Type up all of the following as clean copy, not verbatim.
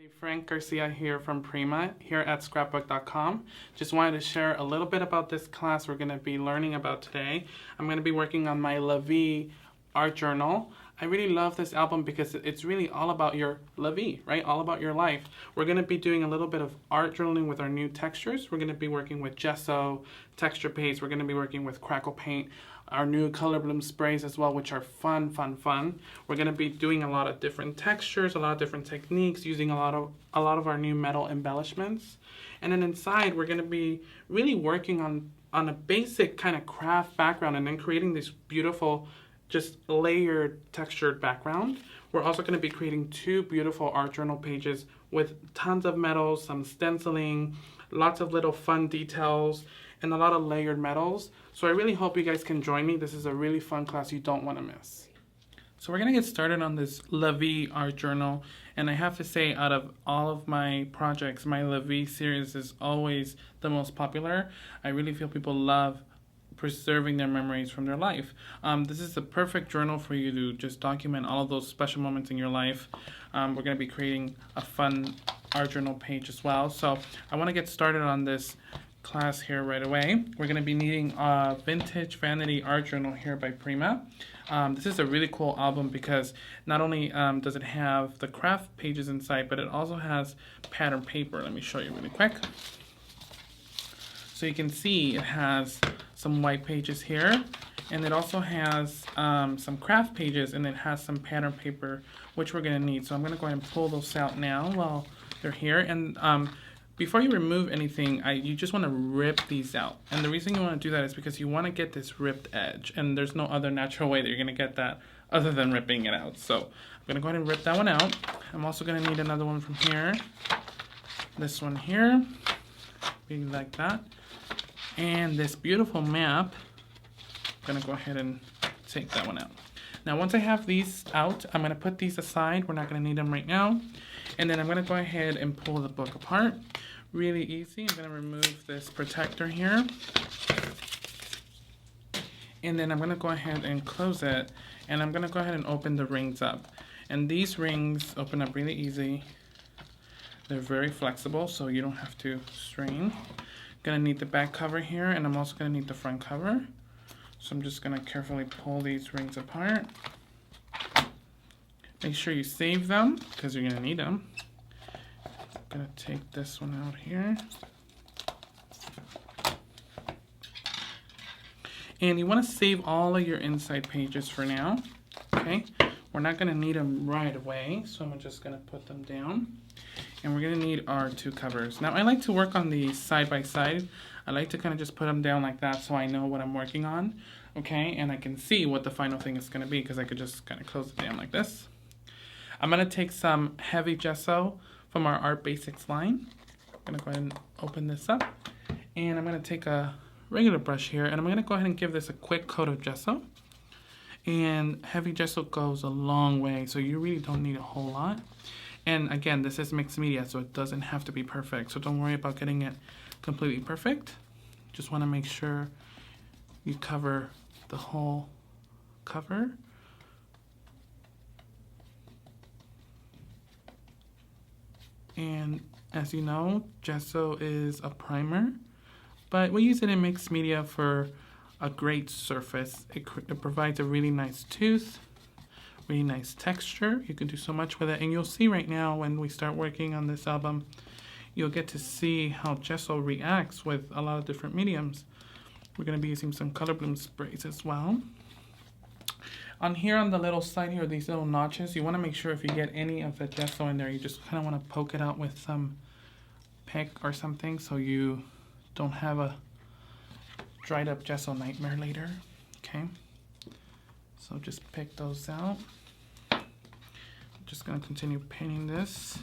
Frank Garcia here from Prima, here at Scrapbook.com. Just wanted to share a little bit about this class we're going to be learning about today. I'm going to be working on my Vie Art Journal. I really love this album because it's really all about your La Vie, right? All about your life. We're going to be doing a little bit of art journaling with our new textures. We're going to be working with gesso, texture paste. We're going to be working with Crackle paint, our new color bloom sprays as well, which are fun. We're going to be doing a lot of different textures, a lot of different techniques, using a lot of our new metal embellishments. And then inside, we're going to be really working on a basic kind of craft background and then creating this beautiful, just layered, textured background. We're also going to be creating two beautiful art journal pages with tons of metals, some stenciling, lots of little fun details, and a lot of layered metals. So I really hope you guys can join me. This is a really fun class you don't want to miss. So we're going to get started on this La Vie Art Journal. And I have to say, out of all of my projects, my La Vie series is always the most popular. I really feel people love preserving their memories from their life. This is the perfect journal for you to just document all of those special moments in your life. We're going to be creating a fun art journal page as well. So I want to get started on this class here right away. We're going to be needing a vintage vanity art journal here by Prima. This is a really cool album because not only does it have the craft pages inside, but it also has pattern paper. Let me show you really quick. So you can see it has some white pages here, and it also has some craft pages, and it has some pattern paper, which we're going to need. So I'm going to go ahead and pull those out now while they're here. And before you remove anything, you just want to rip these out. And the reason you want to do that is because you want to get this ripped edge, and there's no other natural way that you're going to get that other than ripping it out. So I'm going to go ahead and rip that one out. I'm also going to need another one from here. This one here, maybe like that. And this beautiful map, I'm going to go ahead and take that one out. Now once I have these out, I'm going to put these aside. We're not going to need them right now. And then I'm going to go ahead and pull the book apart. Really easy. I'm going to remove this protector here. And then I'm going to go ahead and close it. And I'm going to go ahead and open the rings up. And these rings open up really easy. They're very flexible, so you don't have to strain. Gonna need the back cover here, and I'm also gonna need the front cover. So I'm just gonna carefully pull these rings apart. Make sure you save them because you're gonna need them. I'm gonna take this one out here. And you wanna save all of your inside pages for now, okay? We're not gonna need them right away, so I'm just gonna put them down. And we're going to need our two covers. Now I like to work on these side by side. I like to kind of just put them down like that so I know what I'm working on. Okay, and I can see what the final thing is going to be because I could just kind of close it down like this. I'm going to take some heavy gesso from our Art Basics line. I'm going to go ahead and open this up. And I'm going to take a regular brush here and I'm going to go ahead and give this a quick coat of gesso. And heavy gesso goes a long way, so you really don't need a whole lot. And again, this is mixed media, so it doesn't have to be perfect. So don't worry about getting it completely perfect. Just want to make sure you cover the whole cover. And as you know, gesso is a primer, but we use it in mixed media for a great surface. It provides a really nice tooth. Really nice texture. You can do so much with it, and you'll see right now when we start working on this album, you'll get to see how gesso reacts with a lot of different mediums. We're going to be using some color bloom sprays as well. On here on the little side here, these little notches, you want to make sure if you get any of the gesso in there, you just kind of want to poke it out with some pick or something so you don't have a dried up gesso nightmare later. Okay, so just pick those out. Just going to continue painting this.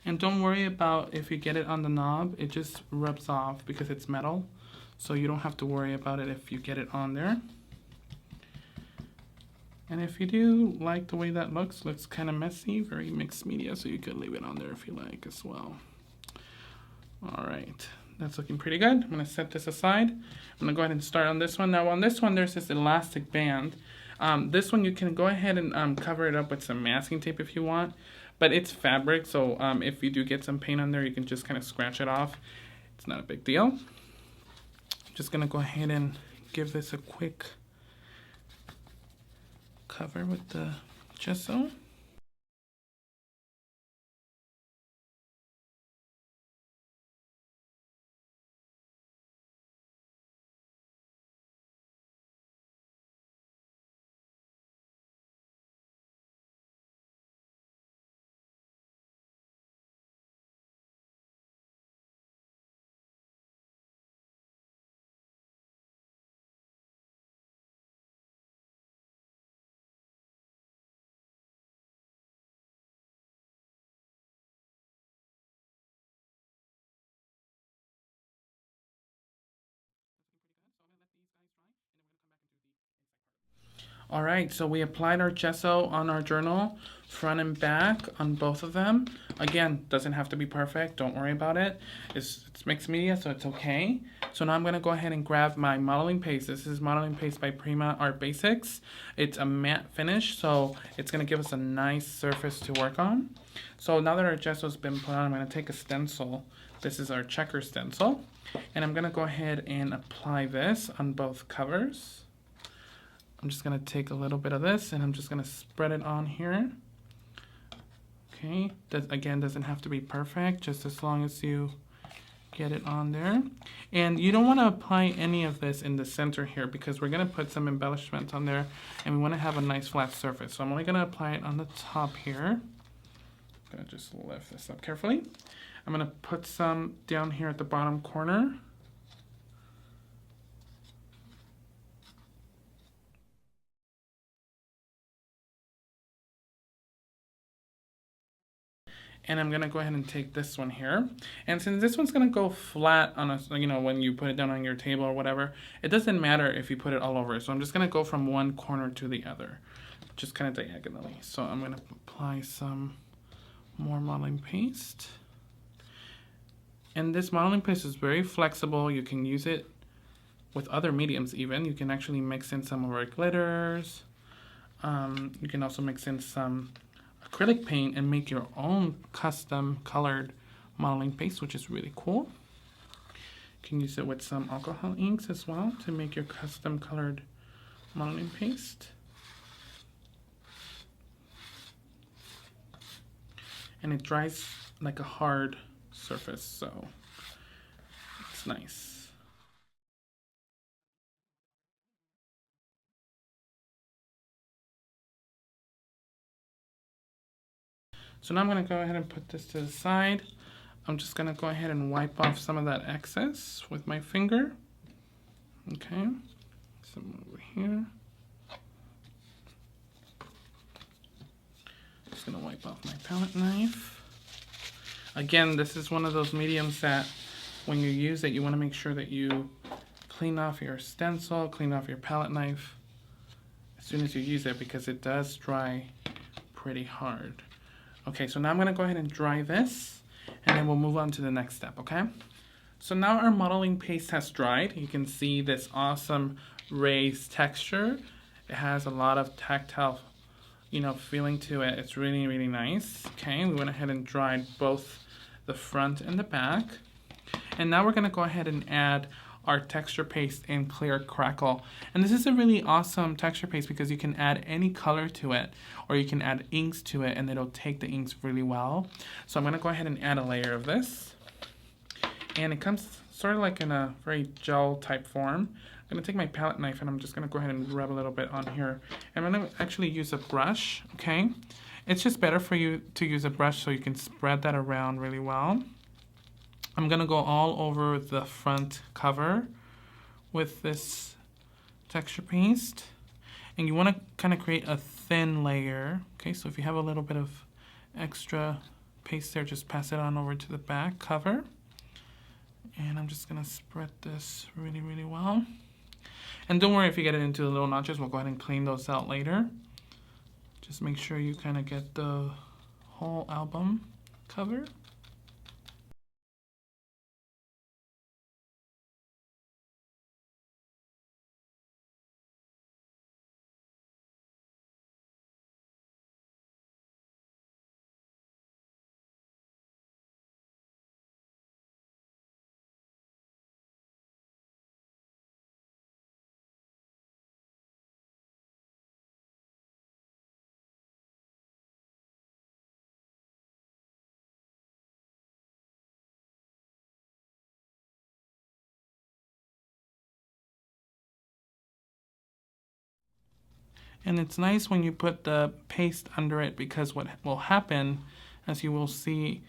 And don't worry about if you get it on the knob, it just rubs off because it's metal. So you don't have to worry about it if you get it on there. And if you do like the way that looks kind of messy, very mixed media, so you could leave it on there if you like as well. All right, that's looking pretty good. I'm gonna set this aside. I'm gonna go ahead and start on this one. Now on this one, there's this elastic band. This one you can go ahead and cover it up with some masking tape if you want, but it's fabric, so if you do get some paint on there, you can just kind of scratch it off. It's not a big deal. I'm just gonna go ahead and give this a quick cover with the gesso. All right, so we applied our gesso on our journal, front and back on both of them. Again, doesn't have to be perfect, don't worry about it. It's mixed media, so it's okay. So now I'm gonna go ahead and grab my modeling paste. This is modeling paste by Prima Art Basics. It's a matte finish, so it's gonna give us a nice surface to work on. So now that our gesso's been put on, I'm gonna take a stencil. This is our checker stencil. And I'm gonna go ahead and apply this on both covers. I'm just gonna take a little bit of this and I'm just gonna spread it on here. Okay, that again doesn't have to be perfect, just as long as you get it on there. And you don't wanna apply any of this in the center here because we're gonna put some embellishments on there and we wanna have a nice flat surface. So I'm only gonna apply it on the top here. I'm gonna just lift this up carefully. I'm gonna put some down here at the bottom corner. And I'm gonna go ahead and take this one here. And since this one's gonna go flat on a, you know, when you put it down on your table or whatever, it doesn't matter if you put it all over. So I'm just gonna go from one corner to the other, just kind of diagonally. So I'm gonna apply some more modeling paste. And this modeling paste is very flexible. You can use it with other mediums even. You can actually mix in some of our glitters. You can also mix in some acrylic paint and make your own custom colored modeling paste, which is really cool. You can use it with some alcohol inks as well to make your custom colored modeling paste. And it dries like a hard surface, so it's nice. So now I'm gonna go ahead and put this to the side. I'm just gonna go ahead and wipe off some of that excess with my finger. Okay, some over here. Just gonna wipe off my palette knife. Again, this is one of those mediums that when you use it, you wanna make sure that you clean off your stencil, clean off your palette knife as soon as you use it because it does dry pretty hard. Okay, so now I'm gonna go ahead and dry this and then we'll move on to the next step, okay? So now our modeling paste has dried. You can see this awesome raised texture. It has a lot of tactile, you know, feeling to it. It's really, really nice. Okay, we went ahead and dried both the front and the back. And now we're gonna go ahead and add our texture paste in clear Crackle. And this is a really awesome texture paste because you can add any color to it or you can add inks to it and it'll take the inks really well. So I'm gonna go ahead and add a layer of this. And it comes sort of like in a very gel type form. I'm gonna take my palette knife and I'm just gonna go ahead and rub a little bit on here. And I'm gonna actually use a brush, okay? It's just better for you to use a brush so you can spread that around really well. I'm gonna go all over the front cover with this texture paste. And you wanna kind of create a thin layer. Okay, so if you have a little bit of extra paste there, just pass it on over to the back cover. And I'm just gonna spread this really, really well. And don't worry if you get it into the little notches, we'll go ahead and clean those out later. Just make sure you kind of get the whole album cover. And it's nice when you put the paste under it, because what will happen, as you will see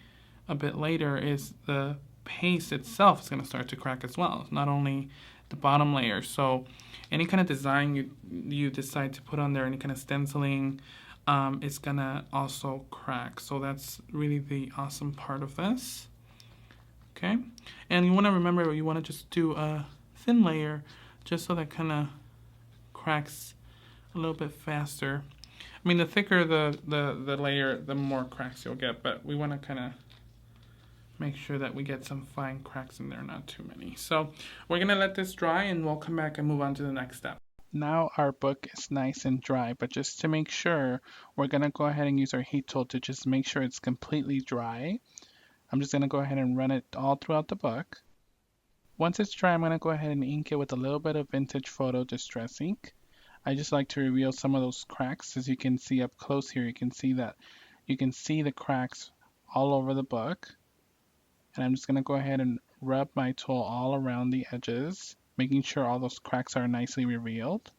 a bit later, is the paste itself is going to start to crack as well, not only the bottom layer. So any kind of design you decide to put on there, any kind of stenciling, it's going to also crack. So that's really the awesome part of this. Okay, and you want to remember, you want to just do a thin layer just so that kind of cracks a little bit faster. I mean, the thicker the layer, the more cracks you'll get, but we want to kind of make sure that we get some fine cracks in there, not too many. So we're going to let this dry and we'll come back and move on to the next step. Now our book is nice and dry, but just to make sure, we're going to go ahead and use our heat tool to just make sure it's completely dry. I'm just going to go ahead and run it all throughout the book. Once it's dry, I'm going to go ahead and ink it with a little bit of vintage photo distress ink. I just like to reveal some of those cracks. As you can see up close here, you can see the cracks all over the book. And I'm just going to go ahead and rub my tool all around the edges, making sure all those cracks are nicely revealed.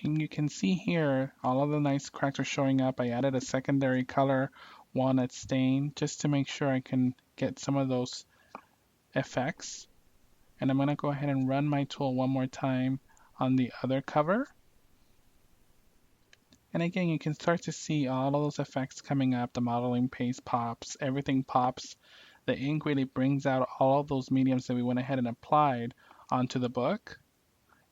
And you can see here, all of the nice cracks are showing up. I added a secondary color walnut stain just to make sure I can get some of those effects. And I'm going to go ahead and run my tool one more time on the other cover. And again, you can start to see all of those effects coming up. The modeling paste pops, everything pops. The ink really brings out all of those mediums that we went ahead and applied onto the book.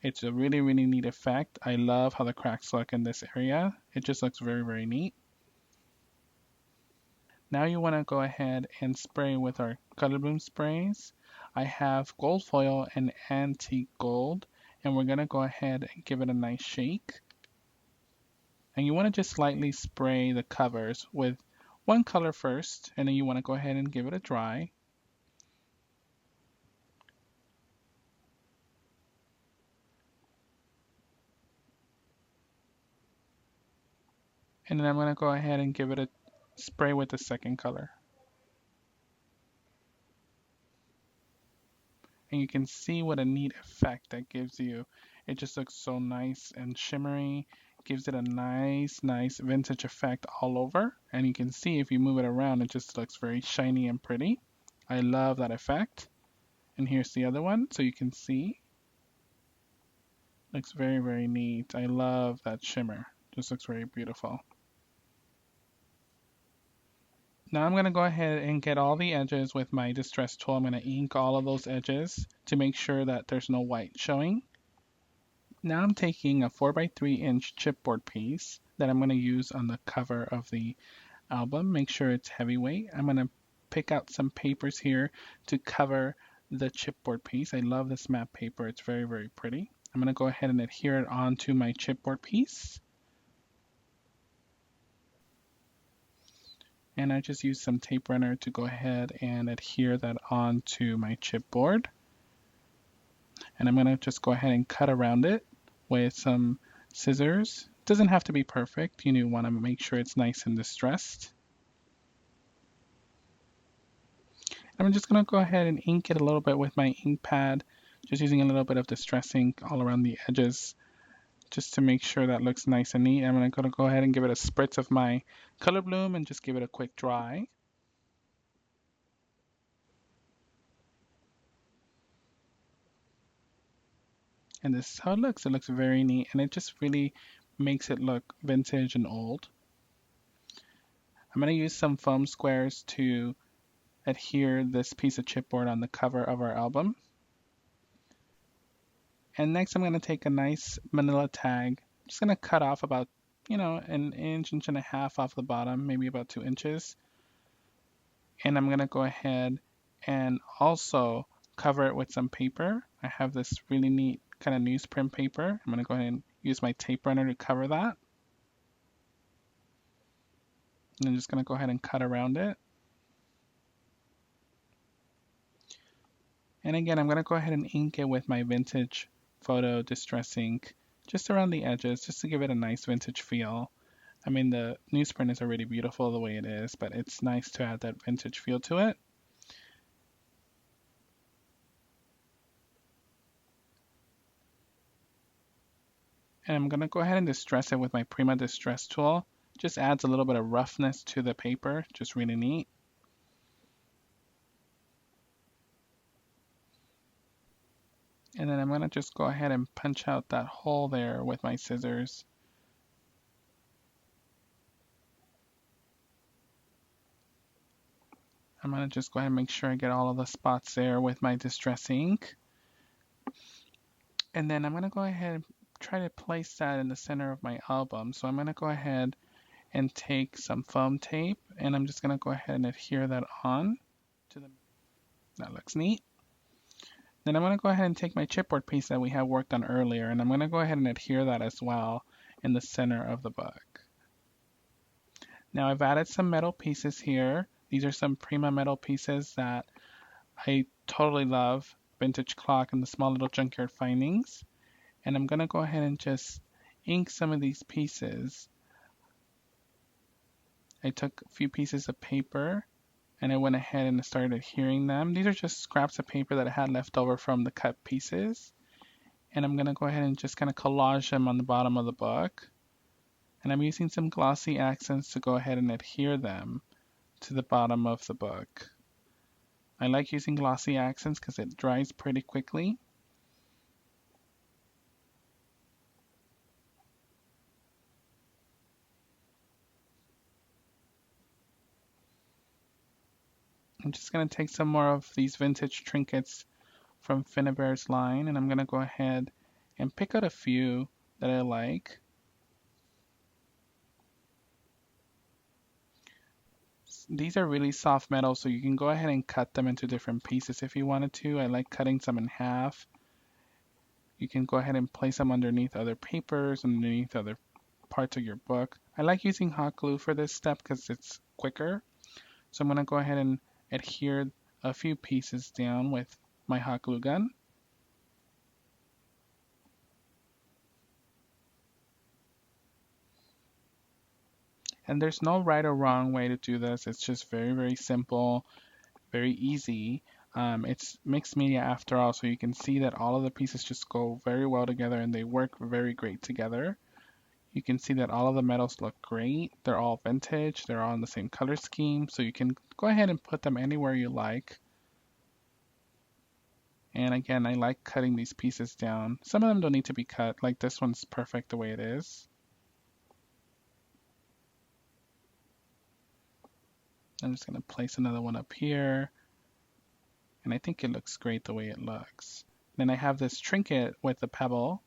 It's a really, really neat effect. I love how the cracks look in this area. It just looks very, very neat. Now you want to go ahead and spray with our color bloom sprays. I have gold foil and antique gold, and we're going to go ahead and give it a nice shake. And you want to just slightly spray the covers with one color first, and then you want to go ahead and give it a dry. And then I'm going to go ahead and give it a spray with the second color. And you can see what a neat effect that gives you. It just looks so nice and shimmery. Gives it a nice vintage effect all over. And you can see if you move it around, it just looks very shiny and pretty. I love that effect. And here's the other one, so you can see. Looks very, very neat. I love that shimmer. Just looks very beautiful. Now I'm going to go ahead and get all the edges with my distress tool. I'm going to ink all of those edges to make sure that there's no white showing. Now I'm taking a 4x3 inch chipboard piece that I'm going to use on the cover of the album. Make sure it's heavyweight. I'm going to pick out some papers here to cover the chipboard piece. I love this matte paper. It's very, very pretty. I'm going to go ahead and adhere it onto my chipboard piece. And I just use some tape runner to go ahead and adhere that onto my chipboard. And I'm going to just go ahead and cut around it with some scissors. It doesn't have to be perfect. You want to make sure it's nice and distressed. I'm just going to go ahead and ink it a little bit with my ink pad, just using a little bit of distress ink all around the edges, just to make sure that looks nice and neat. I'm going to go ahead and give it a spritz of my color bloom and just give it a quick dry. And this is how it looks. It looks very neat, and it just really makes it look vintage and old. I'm going to use some foam squares to adhere this piece of chipboard on the cover of our album. And next I'm going to take a nice manila tag. I'm just going to cut off about, an inch, inch and a half off the bottom, maybe about 2 inches. And I'm going to go ahead and also cover it with some paper. I have this really neat kind of newsprint paper. I'm going to go ahead and use my tape runner to cover that. And I'm just going to go ahead and cut around it. And again, I'm going to go ahead and ink it with my vintage photo distress ink just around the edges, just to give it a nice vintage feel. I mean, the newsprint is already beautiful the way it is, but it's nice to add that vintage feel to it. And I'm going to go ahead and distress it with my Prima Distress tool. Just adds a little bit of roughness to the paper, just really neat. And then I'm going to just go ahead and punch out that hole there with my scissors. I'm going to just go ahead and make sure I get all of the spots there with my distress ink. And then I'm going to go ahead and try to place that in the center of my album. So I'm going to go ahead and take some foam tape, and I'm just going to go ahead and adhere that on to the. That looks neat. Then I'm going to go ahead and take my chipboard piece that we have worked on earlier, and I'm going to go ahead and adhere that as well in the center of the book. Now I've added some metal pieces here. These are some Prima metal pieces that I totally love. Vintage clock and the small little junkyard findings. And I'm going to go ahead and just ink some of these pieces. I took a few pieces of paper and I went ahead and started adhering them. These are just scraps of paper that I had left over from the cut pieces. And I'm going to go ahead and just kind of collage them on the bottom of the book. And I'm using some glossy accents to go ahead and adhere them to the bottom of the book. I like using glossy accents because it dries pretty quickly. I'm just going to take some more of these vintage trinkets from Finnebear's line, and I'm going to go ahead and pick out a few that I like. These are really soft metal, so you can go ahead and cut them into different pieces if you wanted to. I like cutting some in half. You can go ahead and place them underneath other papers, underneath other parts of your book. I like using hot glue for this step because it's quicker. So I'm going to go ahead and adhere a few pieces down with my hot glue gun. And there's no right or wrong way to do this. It's just very, very simple, very easy. It's mixed media after all, so you can see that all of the pieces just go very well together and they work very great together. You can see that all of the metals look great. They're all vintage. They're all in the same color scheme, so you can go ahead and put them anywhere you like. And again, I like cutting these pieces down. Some of them don't need to be cut, like this one's perfect the way it is. I'm just going to place another one up here. And I think it looks great the way it looks. Then I have this trinket with a pebble.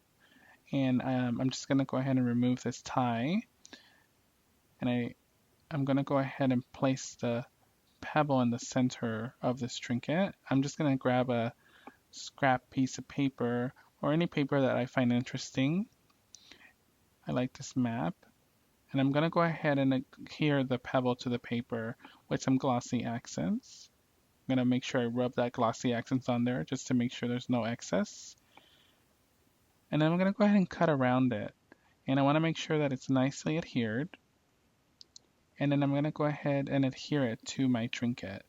And I'm just going to go ahead and remove this tie. And I'm going to go ahead and place the pebble in the center of this trinket. I'm just going to grab a scrap piece of paper or any paper that I find interesting. I like this map. And I'm going to go ahead and adhere the pebble to the paper with some glossy accents. I'm going to make sure I rub that glossy accents on there just to make sure there's no excess. And then I'm going to go ahead and cut around it. And I want to make sure that it's nicely adhered. And then I'm going to go ahead and adhere it to my trinket.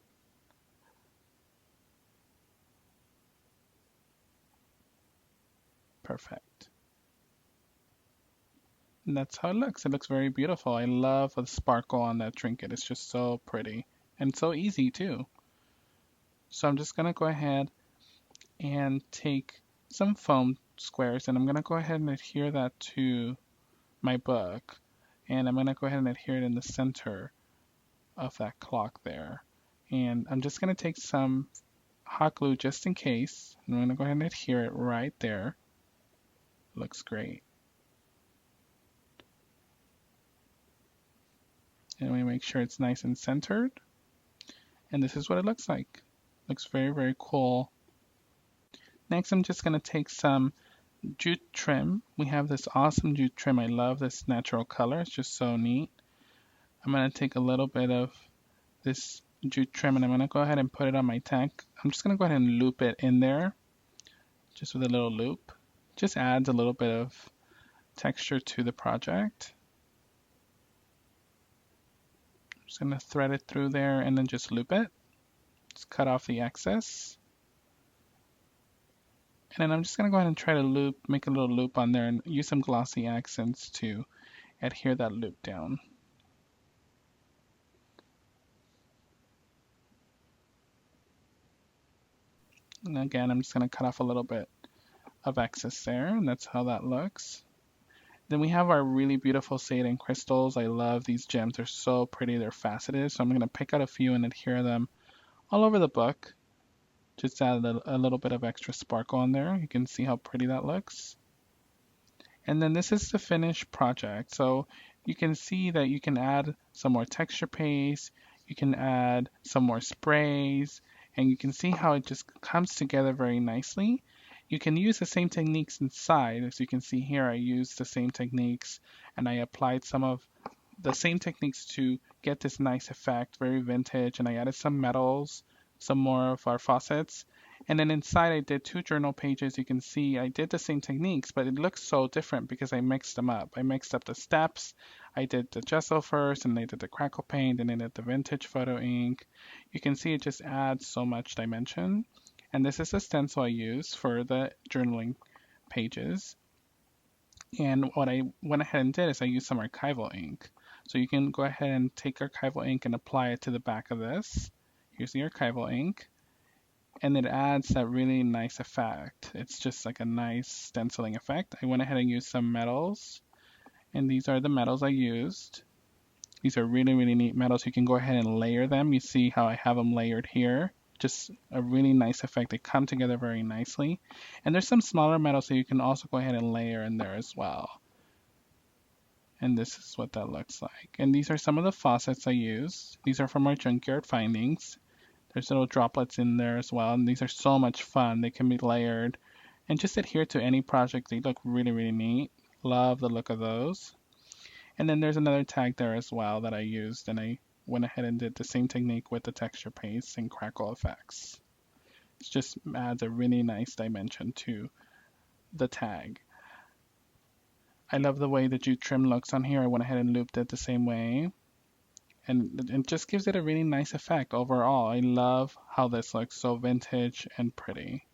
Perfect. And that's how it looks. It looks very beautiful. I love the sparkle on that trinket. It's just so pretty and so easy too. So I'm just going to go ahead and take some foam squares and I'm going to go ahead and adhere that to my book. And I'm going to go ahead and adhere it in the center of that clock there. And I'm just going to take some hot glue just in case. I'm going to go ahead and adhere it right there. Looks great. And we make sure it's nice and centered. And this is what it looks like. Looks very, very cool. Next, I'm just going to take some jute trim. We have this awesome jute trim. I love this natural color. It's just so neat. I'm going to take a little bit of this jute trim and I'm going to go ahead and put it on my tag. I'm just going to go ahead and loop it in there, just with a little loop. Just adds a little bit of texture to the project. I'm just going to thread it through there and then just loop it. Just cut off the excess. And then I'm just going to go ahead and try to make a little loop on there and use some glossy accents to adhere that loop down. And again, I'm just going to cut off a little bit of excess there, and that's how that looks. Then we have our really beautiful Satan crystals. I love these gems. They're so pretty. They're faceted. So I'm going to pick out a few and adhere them all over the book. Just add a little bit of extra sparkle on there. You can see how pretty that looks. And then this is the finished project. So you can see that you can add some more texture paste. You can add some more sprays. And you can see how it just comes together very nicely. You can use the same techniques inside. As you can see here, I used the same techniques and I applied some of the same techniques to get this nice effect, very vintage. And I added some metals, some more of our faucets. And then inside I did 2 journal pages. You can see I did the same techniques, but it looks so different because I mixed them up. I mixed up the steps. I did the gesso first, and I did the Crackle paint, and then I did the vintage photo ink. You can see it just adds so much dimension. And this is the stencil I use for the journaling pages. And what I went ahead and did is I used some archival ink. So you can go ahead and take archival ink and apply it to the back of this. Here's the archival ink. And it adds that really nice effect. It's just like a nice stenciling effect. I went ahead and used some metals, and these are the metals I used. These are really, really neat metals. You can go ahead and layer them. You see how I have them layered here. Just a really nice effect. They come together very nicely. And there's some smaller metals that you can also go ahead and layer in there as well. And this is what that looks like. And these are some of the faucets I used. These are from our junkyard findings. There's little droplets in there as well, and these are so much fun. They can be layered and just adhere to any project. They look really, really neat. Love the look of those. And then there's another tag there as well that I used, and I went ahead and did the same technique with the texture paste and Crackle effects. It just adds a really nice dimension to the tag. I love the way the jute trim looks on here. I went ahead and looped it the same way. And it just gives it a really nice effect overall. I love how this looks so vintage and pretty.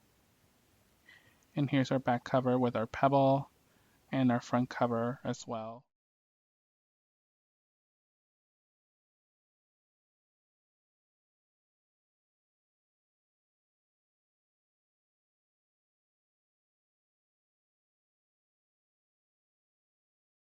And here's our back cover with our pebble and our front cover as well.